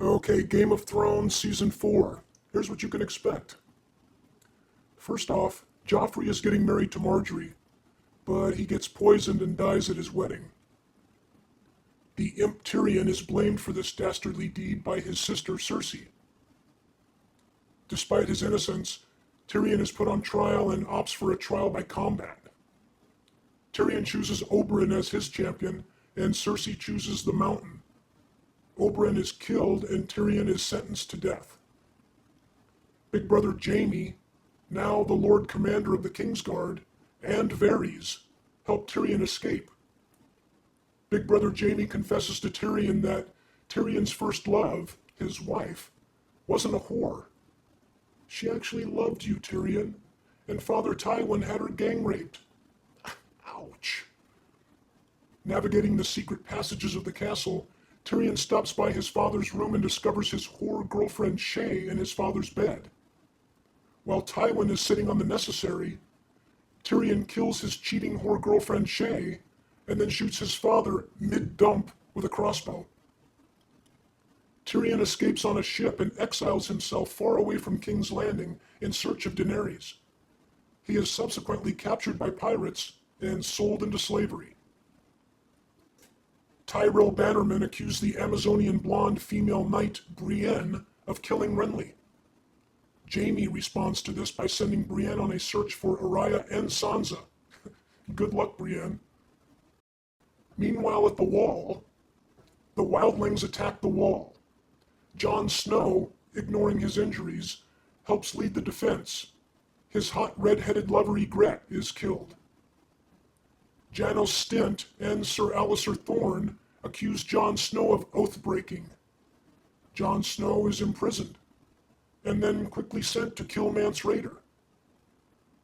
Okay, Game of Thrones Season 4. Here's what you can expect. First off, Joffrey is getting married to Marjorie, but he gets poisoned and dies at his wedding. The imp Tyrion is blamed for this dastardly deed by his sister Cersei. Despite his innocence, Tyrion is put on trial and opts for a trial by combat. Tyrion chooses Oberyn as his champion, and Cersei chooses the Mountain. Oberyn is killed and Tyrion is sentenced to death. Big brother Jaime, now the Lord Commander of the Kingsguard, and Varys help Tyrion escape. Big brother Jaime confesses to Tyrion that Tyrion's first love, his wife, wasn't a whore. She actually loved you, Tyrion, and Father Tywin had her gang raped. Ouch. Navigating the secret passages of the castle, Tyrion stops by his father's room and discovers his whore girlfriend Shae in his father's bed. While Tywin is sitting on the necessary, Tyrion kills his cheating whore girlfriend Shae and then shoots his father mid-dump with a crossbow. Tyrion escapes on a ship and exiles himself far away from King's Landing in search of Daenerys. He is subsequently captured by pirates and sold into slavery. Tyrell Bannerman accused the Amazonian blonde female knight Brienne of killing Renly. Jaime responds to this by sending Brienne on a search for Arya and Sansa. Good luck, Brienne. Meanwhile at the Wall, the wildlings attack the Wall. Jon Snow, ignoring his injuries, helps lead the defense. His hot red-headed lover Ygritte is killed. Janos Stint and Sir Alliser Thorne accuse Jon Snow of oath-breaking. Jon Snow is imprisoned, and then quickly sent to kill Mance Rayder.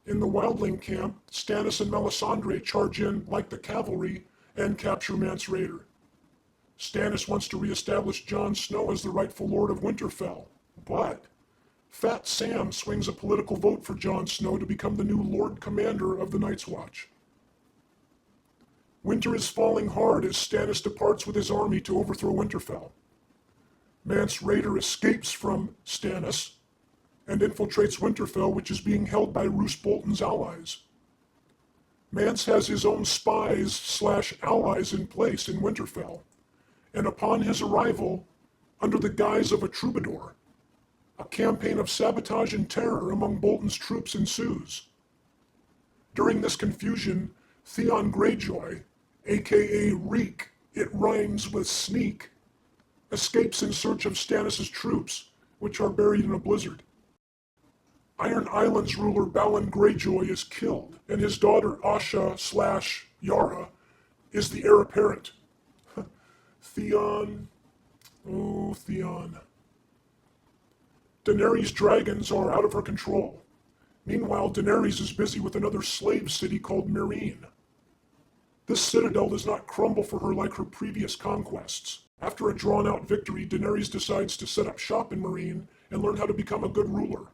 In the wildling camp, Stannis and Melisandre charge in like the cavalry and capture Mance Rayder. Stannis wants to reestablish Jon Snow as the rightful Lord of Winterfell, but Fat Sam swings a political vote for Jon Snow to become the new Lord Commander of the Night's Watch. Winter is falling hard as Stannis departs with his army to overthrow Winterfell. Mance Rayder escapes from Stannis and infiltrates Winterfell, which is being held by Roose Bolton's allies. Mance has his own spies/allies in place in Winterfell, and upon his arrival, under the guise of a troubadour, a campaign of sabotage and terror among Bolton's troops ensues. During this confusion, Theon Greyjoy, aka Reek, it rhymes with sneak, escapes in search of Stannis' troops, which are buried in a blizzard. Iron Island's ruler Balon Greyjoy is killed, and his daughter Asha/Yara is the heir apparent. Theon, oh Theon. Daenerys' dragons are out of her control. Meanwhile, Daenerys is busy with another slave city called Meereen. This citadel does not crumble for her like her previous conquests. After a drawn-out victory, Daenerys decides to set up shop in Meereen and learn how to become a good ruler.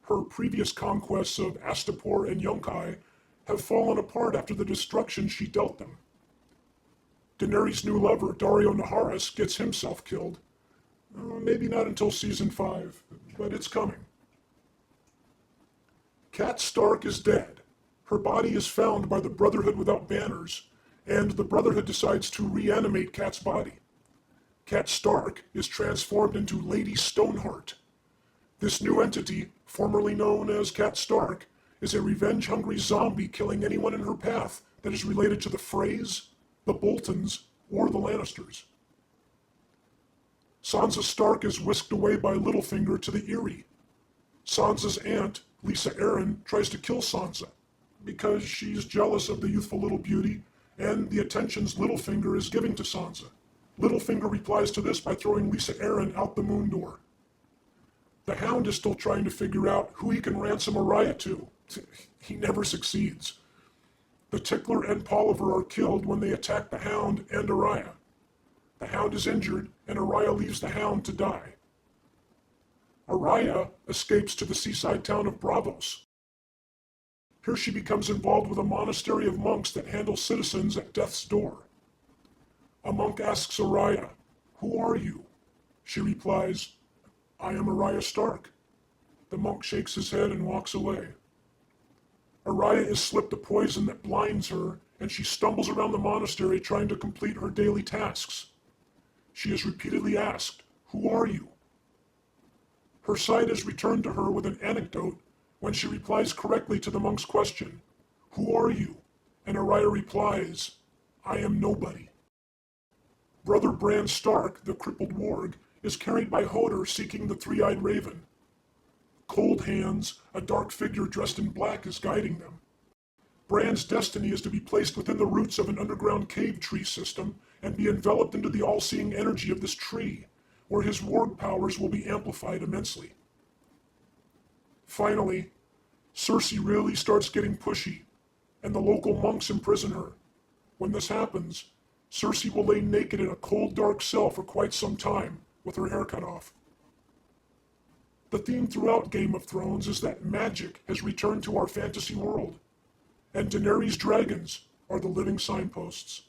Her previous conquests of Astapor and Yunkai have fallen apart after the destruction she dealt them. Daenerys' new lover, Daario Naharis, gets himself killed. Maybe not until Season 5, but it's coming. Cat Stark is dead. Her body is found by the Brotherhood without banners, and the Brotherhood decides to reanimate Cat's body. Cat Stark is transformed into Lady Stoneheart. This new entity, formerly known as Cat Stark, is a revenge-hungry zombie killing anyone in her path that is related to the Freys, the Boltons, or the Lannisters. Sansa Stark is whisked away by Littlefinger to the Eyrie. Sansa's aunt, Lisa Arryn, tries to kill Sansa because she's jealous of the youthful little beauty and the attentions Littlefinger is giving to Sansa. Littlefinger replies to this by throwing Lisa Arryn out the moon door. The Hound is still trying to figure out who he can ransom Arya to. He never succeeds. The Tickler and Polliver are killed when they attack the Hound and Arya. The Hound is injured, and Arya leaves the Hound to die. Arya escapes to the seaside town of Braavos. Here she becomes involved with a monastery of monks that handle citizens at death's door. A monk asks Arya, "Who are you?" She replies, I am Arya Stark. The monk shakes his head and walks away. Arya is slipped a poison that blinds her, and she stumbles around the monastery trying to complete her daily tasks. She is repeatedly asked, Who are you? Her sight is returned to her with an anecdote when she replies correctly to the monk's question, Who are you? And Arya replies, I am nobody. Brother Bran Stark, the crippled warg, is carried by Hodor seeking the three-eyed raven. Cold Hands, a dark figure dressed in black, is guiding them. Bran's destiny is to be placed within the roots of an underground cave tree system and be enveloped into the all-seeing energy of this tree, where his warg powers will be amplified immensely. Finally, Cersei really starts getting pushy, and the local monks imprison her. When this happens, Cersei will lay naked in a cold, dark cell for quite some time, with her hair cut off. The theme throughout Game of Thrones is that magic has returned to our fantasy world, and Daenerys' dragons are the living signposts.